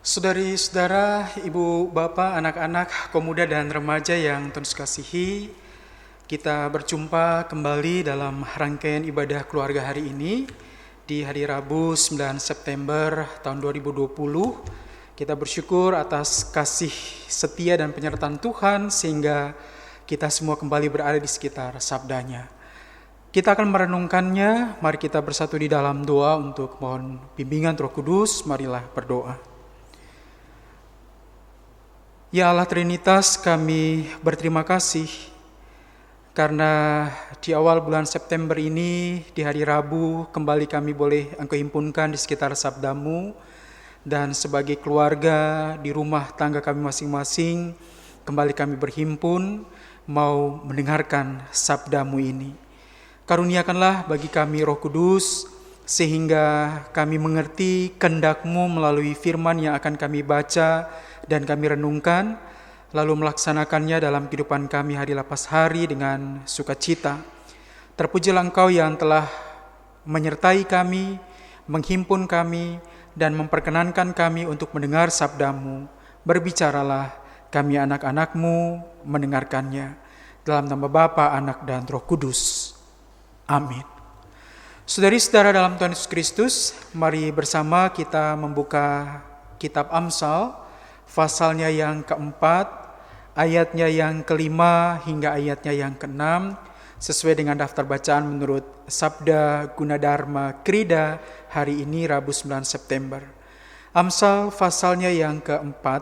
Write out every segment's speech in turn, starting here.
Saudari-saudara, ibu, bapak, anak-anak, pemuda dan remaja yang Tuhan kasihi, kita berjumpa kembali dalam rangkaian ibadah keluarga hari ini di hari Rabu 9 September tahun 2020. Kita bersyukur atas kasih setia dan penyertaan Tuhan sehingga kita semua kembali berada di sekitar sabdanya. Kita akan merenungkannya, mari kita bersatu di dalam doa untuk mohon bimbingan Roh Kudus, marilah berdoa. Ya Allah Trinitas, kami berterima kasih karena di awal bulan September ini, di hari Rabu, kembali kami boleh Engkau himpunkan di sekitar sabdamu, dan sebagai keluarga di rumah tangga kami masing-masing, kembali kami berhimpun mau mendengarkan sabdamu ini. Karuniakanlah bagi kami Roh Kudus, sehingga kami mengerti kehendak-Mu melalui firman yang akan kami baca dan kami renungkan, lalu melaksanakannya dalam kehidupan kami hari lepas hari dengan sukacita. Terpujilah Engkau yang telah menyertai kami, menghimpun kami, dan memperkenankan kami untuk mendengar sabda-Mu. Berbicaralah, kami anak-anak-Mu mendengarkannya. Dalam nama Bapa, Anak, dan Roh Kudus. Amin. Saudari-saudara dalam Tuhan Yesus Kristus, mari bersama kita membuka kitab Amsal, pasalnya yang keempat, ayatnya yang kelima hingga ayatnya yang keenam, sesuai dengan daftar bacaan menurut Sabda Gunadharma Krida hari ini Rabu 9 September. Amsal pasalnya yang keempat,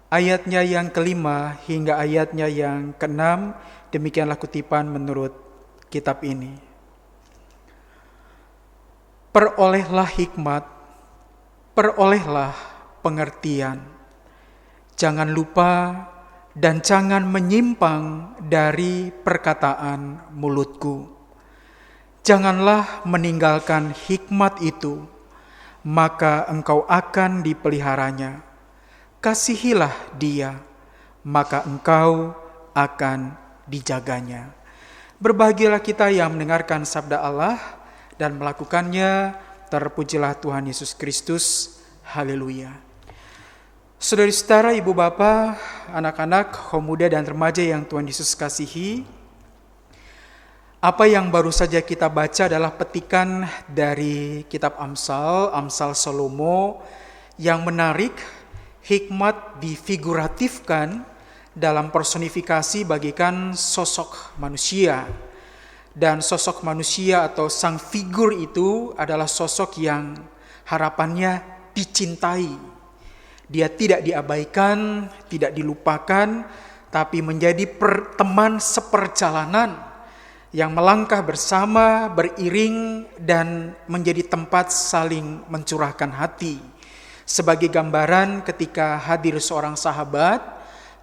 ayatnya yang kelima hingga ayatnya yang keenam, demikianlah kutipan menurut kitab ini. Perolehlah hikmat, perolehlah pengertian. Jangan lupa dan jangan menyimpang dari perkataan mulutku. Janganlah meninggalkan hikmat itu, maka engkau akan dipeliharanya. Kasihilah dia, maka engkau akan dijaganya. Berbahagialah kita yang mendengarkan sabda Allah dan melakukannya. Terpujilah Tuhan Yesus Kristus. Haleluya. Saudari-saudara, ibu bapa, anak-anak, pemuda dan remaja yang Tuhan Yesus kasihi, apa yang baru saja kita baca adalah petikan dari kitab Amsal, Amsal Salomo, yang menarik. Hikmat difiguratifkan dalam personifikasi bagikan sosok manusia. Dan sosok manusia atau sang figur itu adalah sosok yang harapannya dicintai. Dia tidak diabaikan, tidak dilupakan, tapi menjadi teman seperjalanan yang melangkah bersama, beriring, dan menjadi tempat saling mencurahkan hati. Sebagai gambaran ketika hadir seorang sahabat,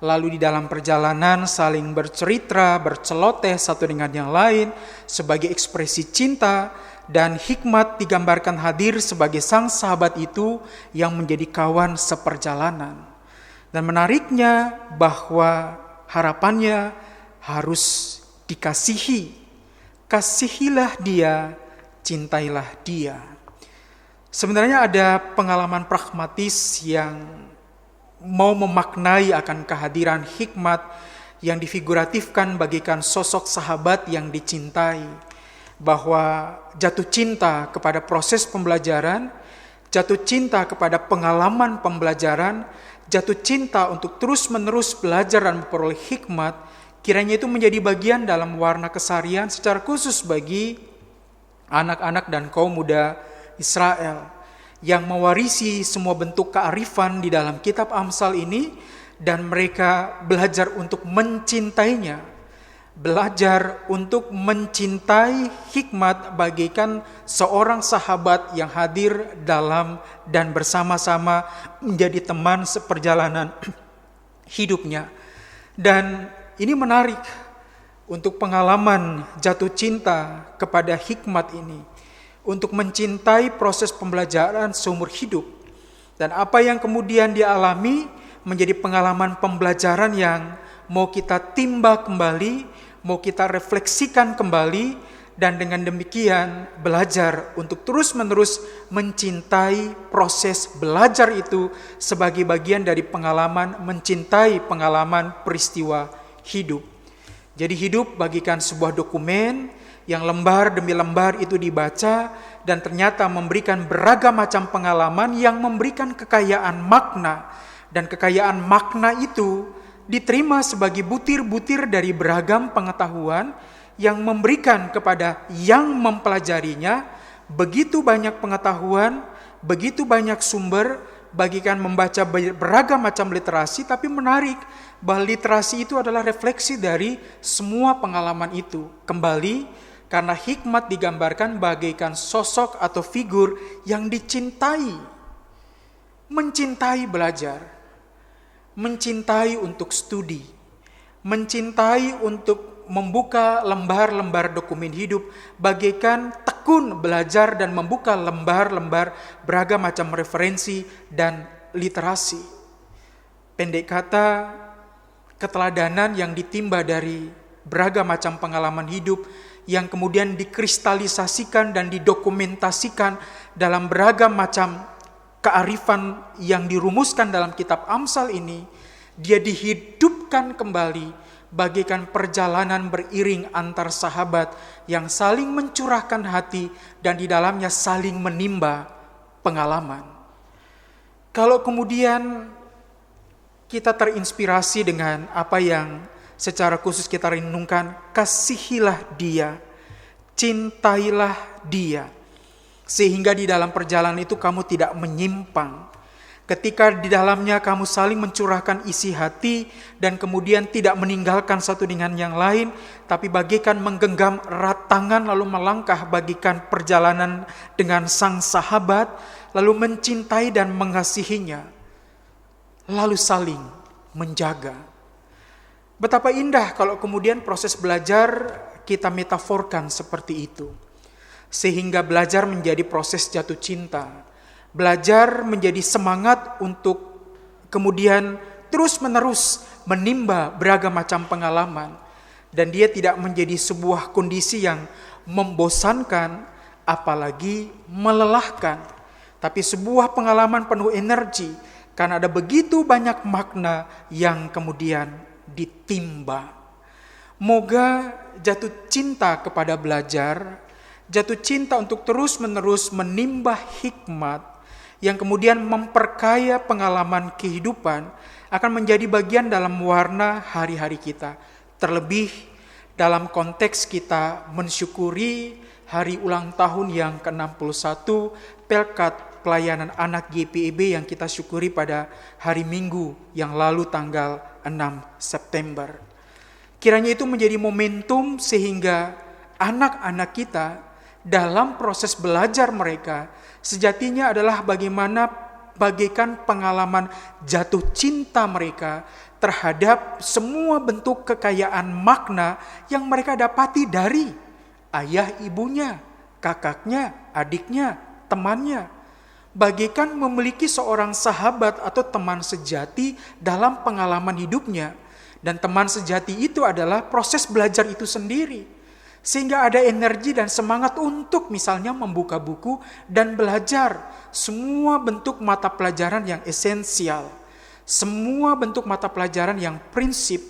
lalu di dalam perjalanan saling bercerita, berceloteh satu dengan yang lain sebagai ekspresi cinta, dan hikmat digambarkan hadir sebagai sang sahabat itu yang menjadi kawan seperjalanan. Dan menariknya bahwa harapannya harus dikasihi. Kasihilah dia, cintailah dia. Sebenarnya ada pengalaman pragmatis yang mau memaknai akan kehadiran hikmat yang difiguratifkan bagikan sosok sahabat yang dicintai, bahwa jatuh cinta kepada proses pembelajaran, jatuh cinta kepada pengalaman pembelajaran, jatuh cinta untuk terus-menerus belajar dan memperoleh hikmat, kiranya itu menjadi bagian dalam warna keseharian secara khusus bagi anak-anak dan kaum muda Israel yang mewarisi semua bentuk kearifan di dalam kitab Amsal ini, dan mereka belajar untuk mencintainya, belajar untuk mencintai hikmat bagaikan seorang sahabat yang hadir dalam dan bersama-sama menjadi teman seperjalanan hidupnya. Dan ini menarik untuk pengalaman jatuh cinta kepada hikmat ini, untuk mencintai proses pembelajaran seumur hidup. Dan apa yang kemudian dia alami menjadi pengalaman pembelajaran yang mau kita timba kembali, mau kita refleksikan kembali, dan dengan demikian belajar untuk terus-menerus mencintai proses belajar itu sebagai bagian dari pengalaman, mencintai pengalaman peristiwa hidup. Jadi hidup bagikan sebuah dokumen yang lembar demi lembar itu dibaca dan ternyata memberikan beragam macam pengalaman yang memberikan kekayaan makna. Dan kekayaan makna itu diterima sebagai butir-butir dari beragam pengetahuan yang memberikan kepada yang mempelajarinya begitu banyak pengetahuan, begitu banyak sumber, bagikan membaca beragam macam literasi, tapi menarik bahwa literasi itu adalah refleksi dari semua pengalaman itu. Kembali, karena hikmat digambarkan bagaikan sosok atau figur yang dicintai, mencintai belajar, mencintai untuk studi, mencintai untuk membuka lembar-lembar dokumen hidup, bagaikan tekun belajar dan membuka lembar-lembar beragam macam referensi dan literasi. Pendek kata, keteladanan yang ditimba dari beragam macam pengalaman hidup yang kemudian dikristalisasikan dan didokumentasikan dalam beragam macam kearifan yang dirumuskan dalam kitab Amsal ini, dia dihidupkan kembali bagaikan perjalanan beriring antar sahabat yang saling mencurahkan hati dan di dalamnya saling menimba pengalaman. Kalau kemudian kita terinspirasi dengan apa yang secara khusus kita renungkan, kasihilah dia, cintailah dia, sehingga di dalam perjalanan itu kamu tidak menyimpang. Ketika di dalamnya kamu saling mencurahkan isi hati dan kemudian tidak meninggalkan satu dengan yang lain, tapi bagaikan menggenggam erat tangan lalu melangkah bagikan perjalanan dengan sang sahabat, lalu mencintai dan mengasihinya, lalu saling menjaga. Betapa indah kalau kemudian proses belajar kita metaforkan seperti itu. Sehingga belajar menjadi proses jatuh cinta. Belajar menjadi semangat untuk kemudian terus-menerus menimba beragam macam pengalaman. Dan dia tidak menjadi sebuah kondisi yang membosankan, apalagi melelahkan. Tapi sebuah pengalaman penuh energi, karena ada begitu banyak makna yang kemudian ditimba. Moga jatuh cinta kepada belajar, jatuh cinta untuk terus-menerus menimba hikmat, yang kemudian memperkaya pengalaman kehidupan akan menjadi bagian dalam warna hari-hari kita. Terlebih dalam konteks kita mensyukuri hari ulang tahun yang ke-61 Pelkat Pelayanan Anak GPIB yang kita syukuri pada hari Minggu yang lalu tanggal 6 September. Kiranya itu menjadi momentum sehingga anak-anak kita dalam proses belajar mereka sejatinya adalah bagaikan pengalaman jatuh cinta mereka terhadap semua bentuk kekayaan makna yang mereka dapati dari ayah ibunya, kakaknya, adiknya, temannya. Bagaikan memiliki seorang sahabat atau teman sejati dalam pengalaman hidupnya. Dan teman sejati itu adalah proses belajar itu sendiri. Sehingga ada energi dan semangat untuk misalnya membuka buku dan belajar semua bentuk mata pelajaran yang esensial. Semua bentuk mata pelajaran yang prinsip,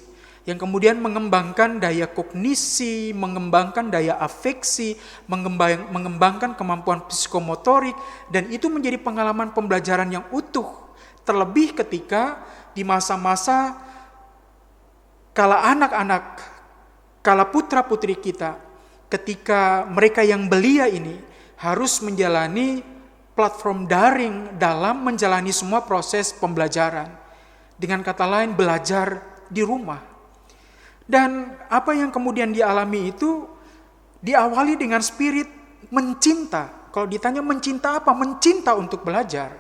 yang kemudian mengembangkan daya kognisi, mengembangkan daya afeksi, mengembangkan kemampuan psikomotorik, dan itu menjadi pengalaman pembelajaran yang utuh. Terlebih ketika di masa-masa kala anak-anak, kala putra-putri kita, ketika mereka yang belia ini harus menjalani platform daring dalam menjalani semua proses pembelajaran. Dengan kata lain, belajar di rumah. Dan apa yang kemudian dialami itu diawali dengan spirit mencinta. Kalau ditanya mencinta apa? Mencinta untuk belajar.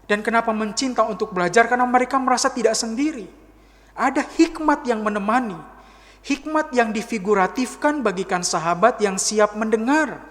Dan kenapa mencinta untuk belajar? Karena mereka merasa tidak sendiri. Ada hikmat yang menemani. Hikmat yang difiguratifkan bagikan sahabat yang siap mendengar.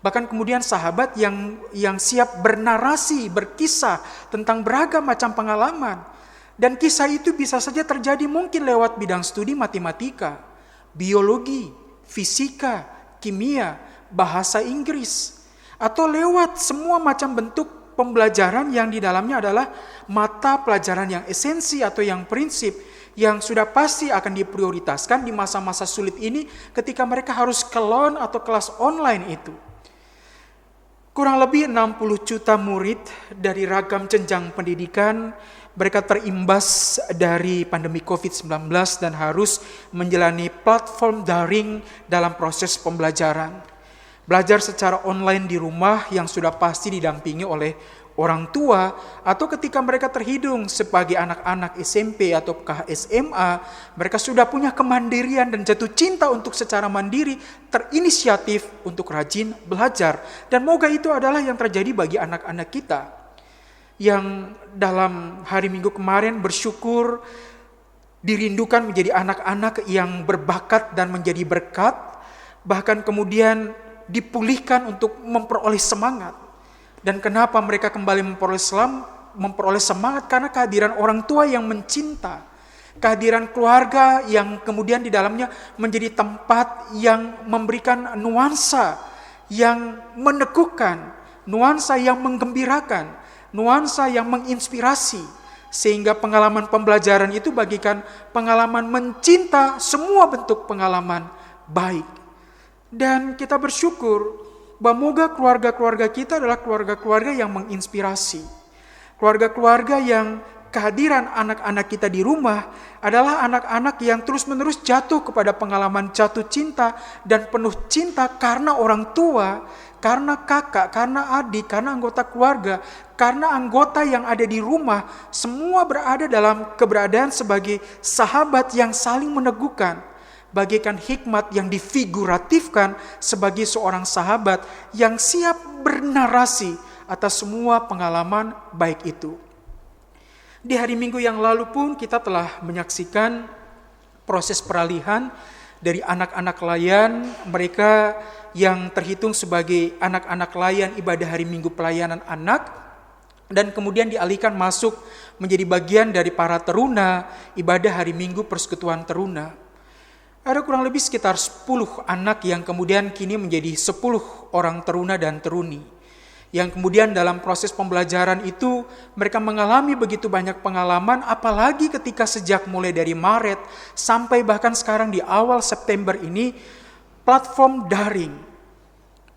Bahkan kemudian sahabat yang siap bernarasi, berkisah tentang beragam macam pengalaman. Dan kisah itu bisa saja terjadi mungkin lewat bidang studi matematika, biologi, fisika, kimia, bahasa Inggris, atau lewat semua macam bentuk pembelajaran yang di dalamnya adalah mata pelajaran yang esensi atau yang prinsip yang sudah pasti akan diprioritaskan di masa-masa sulit ini ketika mereka harus ke LON atau kelas online itu. Kurang lebih 60 juta murid dari ragam jenjang pendidikan, mereka terimbas dari pandemi COVID-19 dan harus menjalani platform daring dalam proses pembelajaran. Belajar secara online di rumah yang sudah pasti didampingi oleh orang tua, atau ketika mereka terhitung sebagai anak-anak SMP atau SMA, mereka sudah punya kemandirian dan jatuh cinta untuk secara mandiri, terinisiatif untuk rajin belajar. Dan moga itu adalah yang terjadi bagi anak-anak kita, yang dalam hari Minggu kemarin bersyukur dirindukan menjadi anak-anak yang berbakat dan menjadi berkat, bahkan kemudian dipulihkan untuk memperoleh semangat. Dan kenapa mereka kembali memperoleh semangat? Karena kehadiran orang tua yang mencinta, kehadiran keluarga yang kemudian di dalamnya menjadi tempat yang memberikan nuansa yang meneguhkan, nuansa yang menggembirakan, nuansa yang menginspirasi, sehingga pengalaman pembelajaran itu bagikan pengalaman mencinta semua bentuk pengalaman baik. Dan kita bersyukur bahwa moga keluarga-keluarga kita adalah keluarga-keluarga yang menginspirasi. Keluarga-keluarga yang kehadiran anak-anak kita di rumah adalah anak-anak yang terus-menerus jatuh kepada pengalaman jatuh cinta dan penuh cinta karena orang tua, karena kakak, karena adik, karena anggota keluarga, karena anggota yang ada di rumah. Semua berada dalam keberadaan sebagai sahabat yang saling meneguhkan. Bagaikan hikmat yang difiguratifkan sebagai seorang sahabat yang siap bernarasi atas semua pengalaman baik itu. Di hari Minggu yang lalu pun kita telah menyaksikan proses peralihan dari anak-anak layan, mereka yang terhitung sebagai anak-anak layan ibadah hari Minggu pelayanan anak, dan kemudian dialihkan masuk menjadi bagian dari para teruna ibadah hari Minggu persekutuan teruna. Ada kurang lebih sekitar 10 anak yang kemudian kini menjadi 10 orang teruna dan teruni. Yang kemudian dalam proses pembelajaran itu mereka mengalami begitu banyak pengalaman, apalagi ketika sejak mulai dari Maret sampai bahkan sekarang di awal September ini, platform daring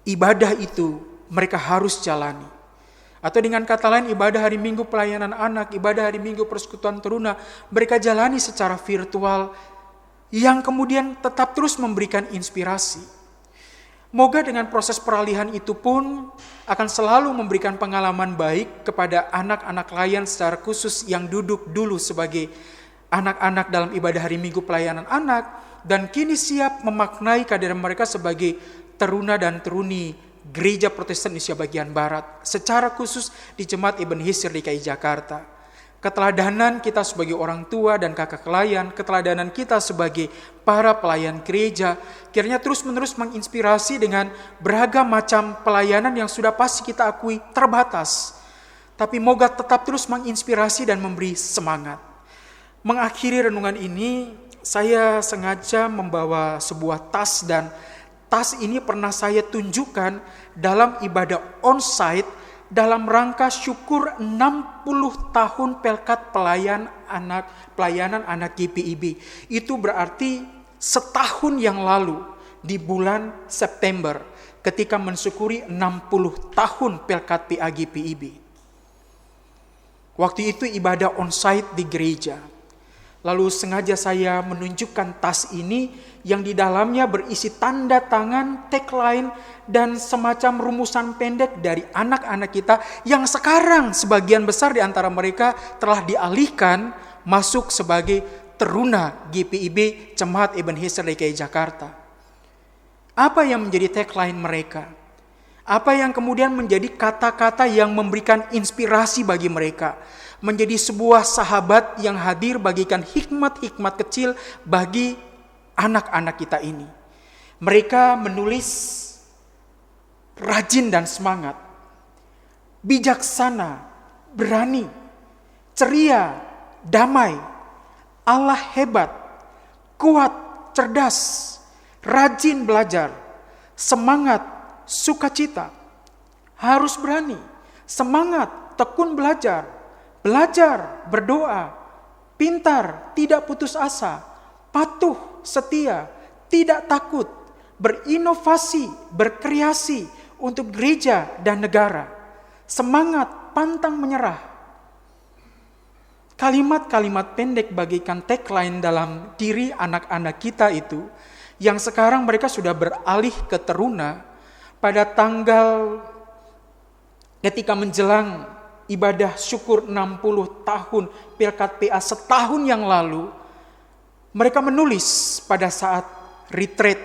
ibadah itu mereka harus jalani. Atau dengan kata lain, ibadah hari Minggu pelayanan anak, ibadah hari Minggu persekutuan teruna, mereka jalani secara virtual, yang kemudian tetap terus memberikan inspirasi. Moga dengan proses peralihan itu pun akan selalu memberikan pengalaman baik kepada anak-anak layan secara khusus yang duduk dulu sebagai anak-anak dalam ibadah hari Minggu pelayanan anak, dan kini siap memaknai kehadiran mereka sebagai teruna dan teruni Gereja Protestan Indonesia bagian Barat, secara khusus di Jemaat Ebenezer DKI Jakarta. Keteladanan kita sebagai orang tua dan kakak pelayan, keteladanan kita sebagai para pelayan gereja, kiranya terus-menerus menginspirasi dengan beragam macam pelayanan yang sudah pasti kita akui terbatas. Tapi moga tetap terus menginspirasi dan memberi semangat. Mengakhiri renungan ini, saya sengaja membawa sebuah tas, dan tas ini pernah saya tunjukkan dalam ibadah onsite dalam rangka syukur 60 tahun Pelkat Pelayanan Anak GPIB. Itu berarti setahun yang lalu di bulan September ketika mensyukuri 60 tahun Pelkat PA GPIB. Waktu itu ibadah onsite di gereja. Lalu sengaja saya menunjukkan tas ini yang di dalamnya berisi tanda tangan, tagline, dan semacam rumusan pendek dari anak-anak kita yang sekarang sebagian besar di antara mereka telah dialihkan masuk sebagai teruna GPIB Jemaat Ebenezer DKI Jakarta. Apa yang menjadi tagline mereka? Apa yang kemudian menjadi kata-kata yang memberikan inspirasi bagi mereka? Menjadi sebuah sahabat yang hadir bagikan hikmat-hikmat kecil bagi anak-anak kita ini. Mereka menulis rajin dan semangat, bijaksana, berani, ceria, damai, Allah hebat, kuat, cerdas, rajin belajar, semangat, sukacita. Harus berani, semangat, tekun belajar, berdoa, pintar, tidak putus asa, patuh, setia, tidak takut, berinovasi, berkreasi untuk gereja dan negara. Semangat, pantang menyerah. Kalimat-kalimat pendek bagaikan tagline dalam diri anak-anak kita itu, yang sekarang mereka sudah beralih ke teruna pada tanggal ketika menjelang ibadah syukur 60 tahun Pilkat PA setahun yang lalu, mereka menulis pada saat retreat.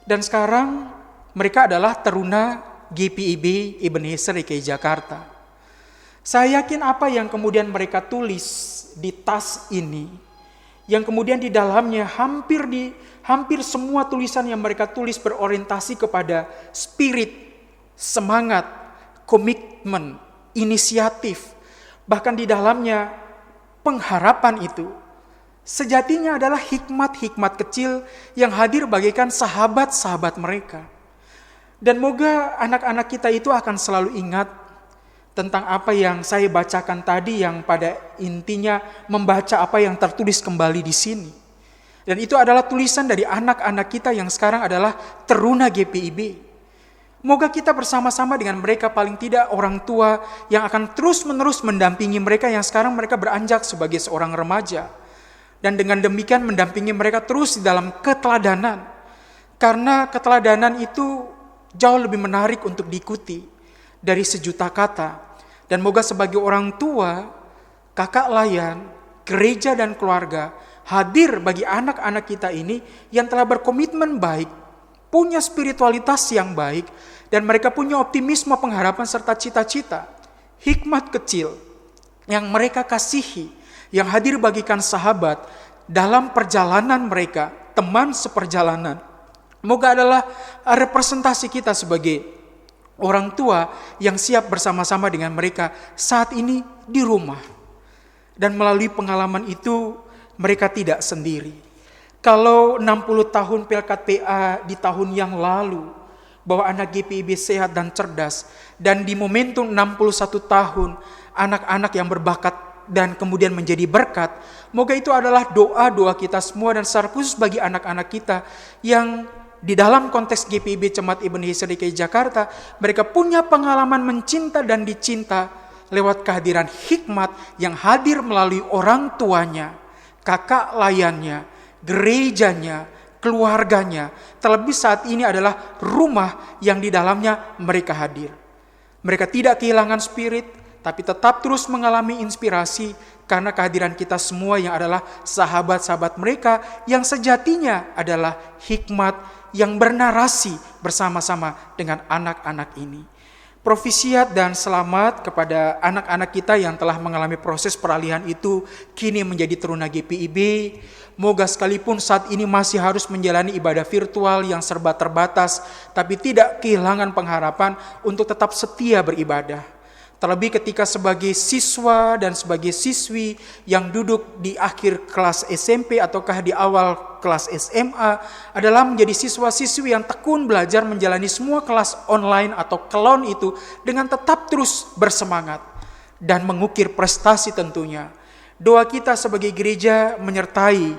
Dan sekarang mereka adalah teruna GPIB Ebenezer DKI Jakarta. Saya yakin apa yang kemudian mereka tulis di tas ini, yang kemudian di dalamnya hampir semua tulisan yang mereka tulis berorientasi kepada spirit, semangat, komitmen, inisiatif, bahkan di dalamnya pengharapan itu sejatinya adalah hikmat-hikmat kecil yang hadir bagaikan sahabat-sahabat mereka. Dan moga anak-anak kita itu akan selalu ingat tentang apa yang saya bacakan tadi, yang pada intinya membaca apa yang tertulis kembali di sini. Dan itu adalah tulisan dari anak-anak kita yang sekarang adalah teruna GPIB. Moga kita bersama-sama dengan mereka, paling tidak orang tua yang akan terus-menerus mendampingi mereka yang sekarang mereka beranjak sebagai seorang remaja. Dan dengan demikian mendampingi mereka terus di dalam keteladanan. Karena keteladanan itu jauh lebih menarik untuk diikuti dari sejuta kata. Dan moga sebagai orang tua, kakak layan, gereja dan keluarga hadir bagi anak-anak kita ini yang telah berkomitmen baik, punya spiritualitas yang baik, dan mereka punya optimisme, pengharapan serta cita-cita. Hikmat kecil yang mereka kasihi, yang hadir bagikan sahabat dalam perjalanan mereka, teman seperjalanan. Moga adalah representasi kita sebagai orang tua yang siap bersama-sama dengan mereka saat ini di rumah. Dan melalui pengalaman itu mereka tidak sendiri. Kalau 60 tahun Pilkat PA di tahun yang lalu, bahwa anak GPIB sehat dan cerdas, dan di momentum 61 tahun anak-anak yang berbakat dan kemudian menjadi berkat, moga itu adalah doa-doa kita semua, dan secara khusus bagi anak-anak kita yang di dalam konteks GPIB Jemaat Ebenezer DKI Jakarta, mereka punya pengalaman mencinta dan dicinta lewat kehadiran hikmat yang hadir melalui orang tuanya, kakak layannya, gerejanya, keluarganya. Terlebih saat ini adalah rumah yang di dalamnya mereka hadir. Mereka tidak kehilangan spirit, tapi tetap terus mengalami inspirasi karena kehadiran kita semua yang adalah sahabat-sahabat mereka yang sejatinya adalah hikmat yang bernarasi bersama-sama dengan anak-anak ini. Profisiat dan selamat kepada anak-anak kita yang telah mengalami proses peralihan itu kini menjadi teruna GPIB. Moga sekalipun saat ini masih harus menjalani ibadah virtual yang serba terbatas, tapi tidak kehilangan pengharapan untuk tetap setia beribadah. Terlebih ketika sebagai siswa dan sebagai siswi yang duduk di akhir kelas SMP ataukah di awal kelas SMA adalah menjadi siswa-siswi yang tekun belajar menjalani semua kelas online atau kelon itu dengan tetap terus bersemangat dan mengukir prestasi tentunya. Doa kita sebagai gereja menyertai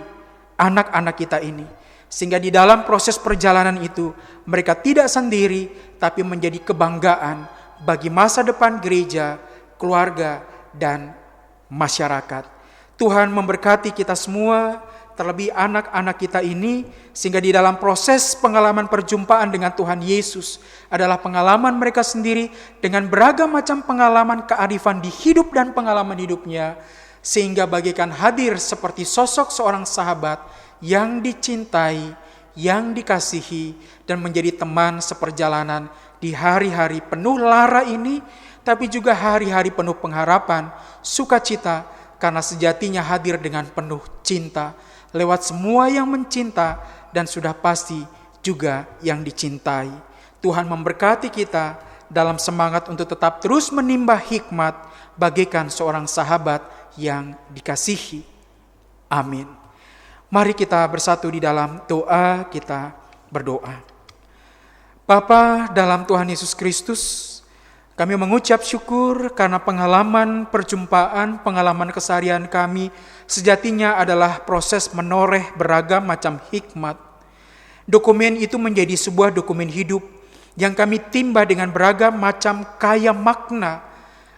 anak-anak kita ini, sehingga di dalam proses perjalanan itu mereka tidak sendiri, tapi menjadi kebanggaan bagi masa depan gereja, keluarga, dan masyarakat. Tuhan memberkati kita semua, terlebih anak-anak kita ini, sehingga di dalam proses pengalaman perjumpaan dengan Tuhan Yesus adalah pengalaman mereka sendiri dengan beragam macam pengalaman kearifan di hidup dan pengalaman hidupnya, sehingga bagaikan hadir seperti sosok seorang sahabat yang dicintai, yang dikasihi, dan menjadi teman seperjalanan di hari-hari penuh lara ini, tapi juga hari-hari penuh pengharapan, sukacita, karena sejatinya hadir dengan penuh cinta, lewat semua yang mencinta, dan sudah pasti juga yang dicintai. Tuhan memberkati kita dalam semangat untuk tetap terus menimba hikmat, bagaikan seorang sahabat yang dikasihi. Amin. Mari kita bersatu di dalam doa, kita berdoa. Bapa dalam Tuhan Yesus Kristus, kami mengucap syukur karena pengalaman perjumpaan, pengalaman keseharian kami sejatinya adalah proses menoreh beragam macam hikmat. Dokumen itu menjadi sebuah dokumen hidup yang kami timba dengan beragam macam kaya makna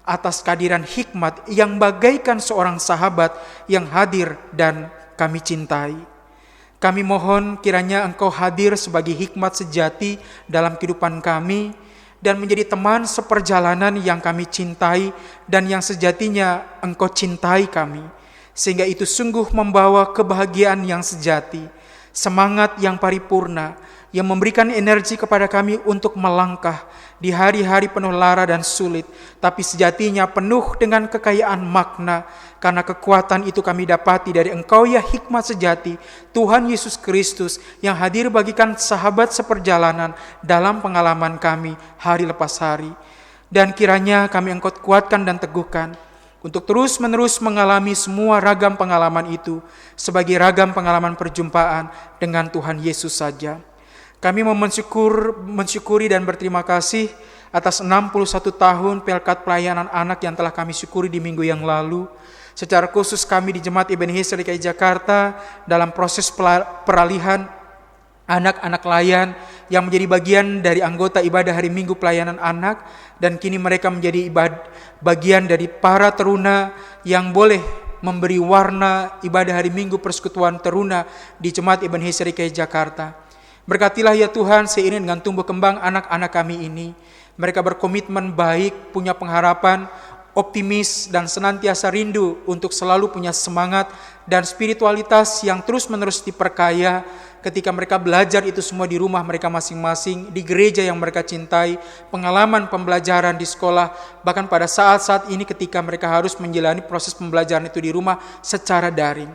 atas kehadiran hikmat yang bagaikan seorang sahabat yang hadir dan kami cintai. Kami mohon kiranya Engkau hadir sebagai hikmat sejati dalam kehidupan kami dan menjadi teman seperjalanan yang kami cintai dan yang sejatinya Engkau cintai kami. Sehingga itu sungguh membawa kebahagiaan yang sejati, semangat yang paripurna, yang memberikan energi kepada kami untuk melangkah di hari-hari penuh lara dan sulit, tapi sejatinya penuh dengan kekayaan makna, karena kekuatan itu kami dapati dari Engkau ya hikmat sejati, Tuhan Yesus Kristus, yang hadir bagikan sahabat seperjalanan dalam pengalaman kami hari lepas hari. Dan kiranya kami Engkau kuatkan dan teguhkan, untuk terus-menerus mengalami semua ragam pengalaman itu, sebagai ragam pengalaman perjumpaan dengan Tuhan Yesus saja. Kami mau mensyukuri dan berterima kasih atas 61 tahun Pelkat Pelayanan Anak yang telah kami syukuri di minggu yang lalu. Secara khusus kami di Jemaat Ebenezer DKI Jakarta dalam proses peralihan anak-anak layan yang menjadi bagian dari anggota ibadah hari Minggu Pelayanan Anak, dan kini mereka menjadi bagian dari para teruna yang boleh memberi warna ibadah hari Minggu Persekutuan Teruna di Jemaat Ebenezer DKI Jakarta. Berkatilah ya Tuhan, seiring dengan tumbuh kembang anak-anak kami ini, mereka berkomitmen baik, punya pengharapan, optimis, dan senantiasa rindu untuk selalu punya semangat dan spiritualitas yang terus-menerus diperkaya ketika mereka belajar itu semua di rumah mereka masing-masing, di gereja yang mereka cintai, pengalaman pembelajaran di sekolah, bahkan pada saat-saat ini ketika mereka harus menjalani proses pembelajaran itu di rumah secara daring.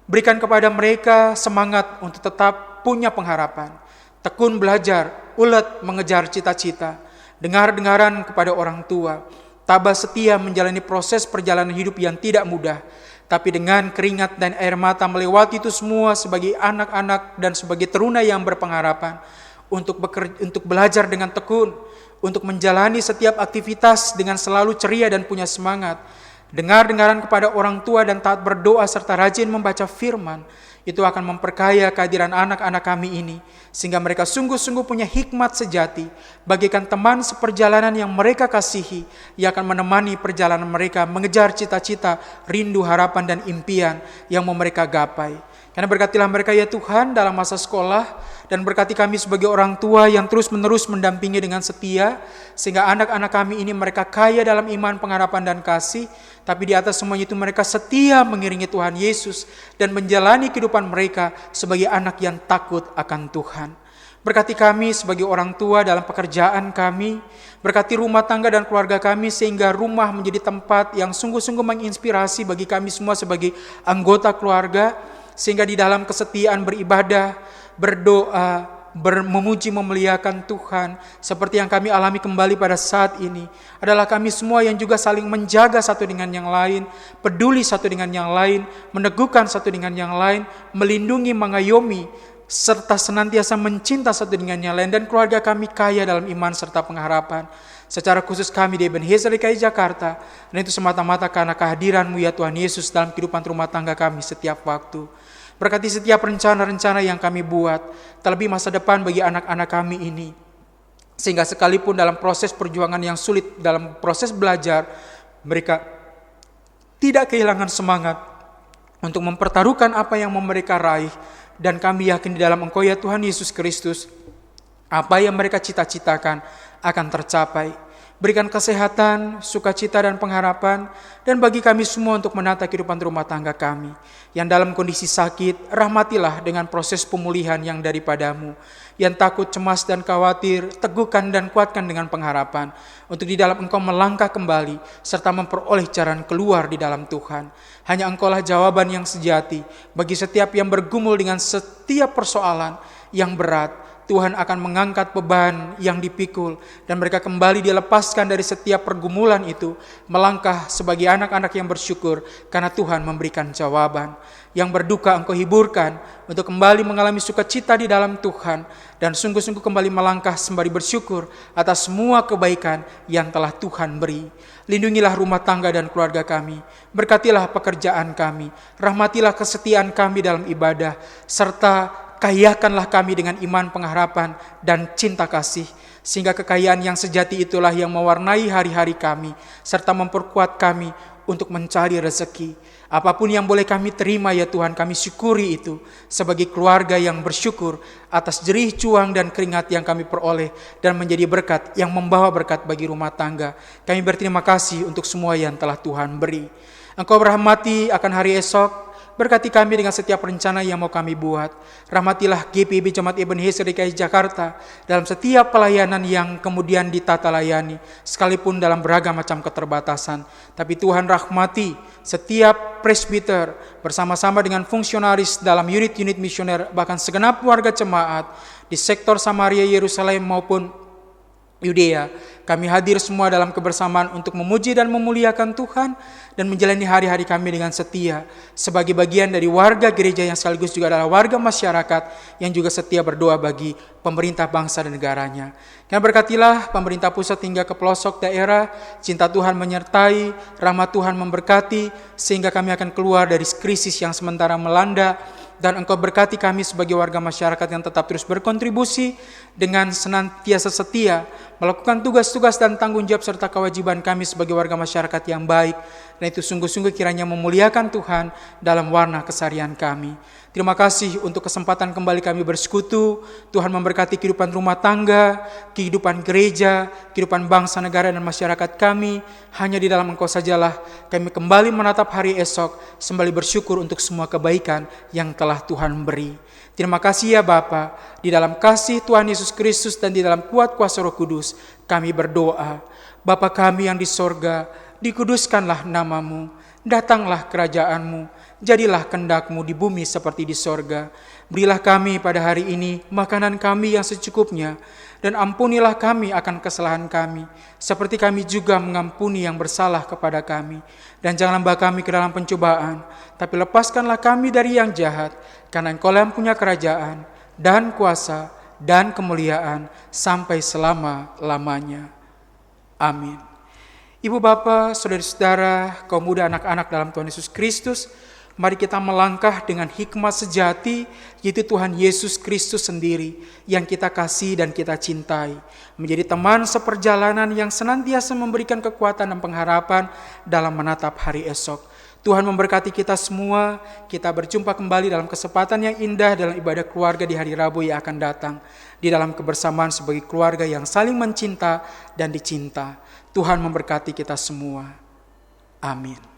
Berikan kepada mereka semangat untuk tetap punya pengharapan, tekun belajar, ulet mengejar cita-cita, dengar-dengaran kepada orang tua, tabah setia menjalani proses perjalanan hidup yang tidak mudah, tapi dengan keringat dan air mata melewati itu semua sebagai anak-anak dan sebagai teruna yang berpengharapan, untuk belajar dengan tekun, untuk menjalani setiap aktivitas dengan selalu ceria dan punya semangat, dengar-dengaran kepada orang tua dan taat berdoa serta rajin membaca firman. Itu akan memperkaya kehadiran anak-anak kami ini, sehingga mereka sungguh-sungguh punya hikmat sejati, bagaikan teman seperjalanan yang mereka kasihi, yang akan menemani perjalanan mereka mengejar cita-cita, rindu, harapan, dan impian yang mau mereka gapai. Karena berkatilah mereka ya Tuhan dalam masa sekolah, dan berkati kami sebagai orang tua yang terus-menerus mendampingi dengan setia, sehingga anak-anak kami ini mereka kaya dalam iman, pengharapan, dan kasih, tapi di atas semuanya itu mereka setia mengiringi Tuhan Yesus dan menjalani kehidupan mereka sebagai anak yang takut akan Tuhan. Berkati kami sebagai orang tua dalam pekerjaan kami, berkati rumah tangga dan keluarga kami sehingga rumah menjadi tempat yang sungguh-sungguh menginspirasi bagi kami semua sebagai anggota keluarga, sehingga di dalam kesetiaan beribadah, berdoa, memuji memuliakan Tuhan seperti yang kami alami kembali pada saat ini adalah kami semua yang juga saling menjaga satu dengan yang lain, peduli satu dengan yang lain, meneguhkan satu dengan yang lain, melindungi, mengayomi, serta senantiasa mencinta satu dengan yang lain, dan keluarga kami kaya dalam iman serta pengharapan. Secara khusus kami di Ebenezer DKI Jakarta, dan itu semata-mata karena kehadiran-Mu ya Tuhan Yesus dalam kehidupan rumah tangga kami setiap waktu. Berkati setiap rencana-rencana yang kami buat, terlebih masa depan bagi anak-anak kami ini. Sehingga sekalipun dalam proses perjuangan yang sulit, dalam proses belajar, mereka tidak kehilangan semangat untuk mempertaruhkan apa yang mau mereka raih. Dan kami yakin di dalam Engkau ya Tuhan Yesus Kristus, apa yang mereka cita-citakan akan tercapai. Berikan kesehatan, sukacita, dan pengharapan, dan bagi kami semua untuk menata kehidupan rumah tangga kami. Yang dalam kondisi sakit, rahmatilah dengan proses pemulihan yang daripada-Mu. Yang takut, cemas, dan khawatir, teguhkan dan kuatkan dengan pengharapan, untuk di dalam Engkau melangkah kembali, serta memperoleh jalan keluar di dalam Tuhan. Hanya Engkaulah jawaban yang sejati, bagi setiap yang bergumul dengan setiap persoalan yang berat, Tuhan akan mengangkat beban yang dipikul, dan mereka kembali dilepaskan dari setiap pergumulan itu, melangkah sebagai anak-anak yang bersyukur karena Tuhan memberikan jawaban. Yang berduka Engkau hiburkan untuk kembali mengalami sukacita di dalam Tuhan, dan sungguh-sungguh kembali melangkah sembari bersyukur atas semua kebaikan yang telah Tuhan beri. Lindungilah rumah tangga dan keluarga kami, berkatilah pekerjaan kami, rahmatilah kesetiaan kami dalam ibadah, serta kayakanlah kami dengan iman, pengharapan, dan cinta kasih, sehingga kekayaan yang sejati itulah yang mewarnai hari-hari kami, serta memperkuat kami untuk mencari rezeki. Apapun yang boleh kami terima ya Tuhan, kami syukuri itu sebagai keluarga yang bersyukur atas jerih juang dan keringat yang kami peroleh, dan menjadi berkat yang membawa berkat bagi rumah tangga. Kami berterima kasih untuk semua yang telah Tuhan beri. Engkau berrahmati akan hari esok, berkati kami dengan setiap rencana yang mau kami buat. Rahmatilah GPIB Jemaat Ebenezer DKI Jakarta dalam setiap pelayanan yang kemudian ditata layani, sekalipun dalam beragam macam keterbatasan. Tapi Tuhan rahmati setiap presbiter bersama-sama dengan fungsionaris dalam unit-unit misioner, bahkan segenap warga jemaat di sektor Samaria, Yerusalem maupun Yudea. Kami hadir semua dalam kebersamaan untuk memuji dan memuliakan Tuhan dan menjalani hari-hari kami dengan setia sebagai bagian dari warga gereja yang sekaligus juga adalah warga masyarakat yang juga setia berdoa bagi pemerintah bangsa dan negaranya. Kami berkatilah pemerintah pusat hingga ke pelosok daerah, cinta Tuhan menyertai, rahmat Tuhan memberkati, sehingga kami akan keluar dari krisis yang sementara melanda. Dan Engkau berkati kami sebagai warga masyarakat yang tetap terus berkontribusi dengan senantiasa setia melakukan tugas-tugas dan tanggung jawab serta kewajiban kami sebagai warga masyarakat yang baik. Dan itu sungguh-sungguh kiranya memuliakan Tuhan dalam warna keseharian kami. Terima kasih untuk kesempatan kembali kami bersekutu. Tuhan memberkati kehidupan rumah tangga, kehidupan gereja, kehidupan bangsa, negara, dan masyarakat kami. Hanya di dalam Engkau sajalah kami kembali menatap hari esok, sembari bersyukur untuk semua kebaikan yang telah Tuhan beri. Terima kasih ya Bapa, di dalam kasih Tuhan Yesus Kristus dan di dalam kuat kuasa Roh Kudus, kami berdoa. Bapa kami yang di sorga, dikuduskanlah namamu, datanglah kerajaan-Mu, jadilah kehendak-Mu di bumi seperti di sorga. Berilah kami pada hari ini makanan kami yang secukupnya, dan ampunilah kami akan kesalahan kami, seperti kami juga mengampuni yang bersalah kepada kami. Dan janganlah membawa kami ke dalam pencobaan, tapi lepaskanlah kami dari yang jahat, karena Engkau yang punya kerajaan, dan kuasa, dan kemuliaan, sampai selama-lamanya. Amin. Ibu bapa, saudara-saudara, kaum muda, anak-anak dalam Tuhan Yesus Kristus, mari kita melangkah dengan hikmat sejati, yaitu Tuhan Yesus Kristus sendiri yang kita kasih dan kita cintai, menjadi teman seperjalanan yang senantiasa memberikan kekuatan dan pengharapan dalam menatap hari esok. Tuhan memberkati kita semua. Kita berjumpa kembali dalam kesempatan yang indah dalam ibadah keluarga di hari Rabu yang akan datang, di dalam kebersamaan sebagai keluarga yang saling mencinta dan dicinta. Tuhan memberkati kita semua. Amin.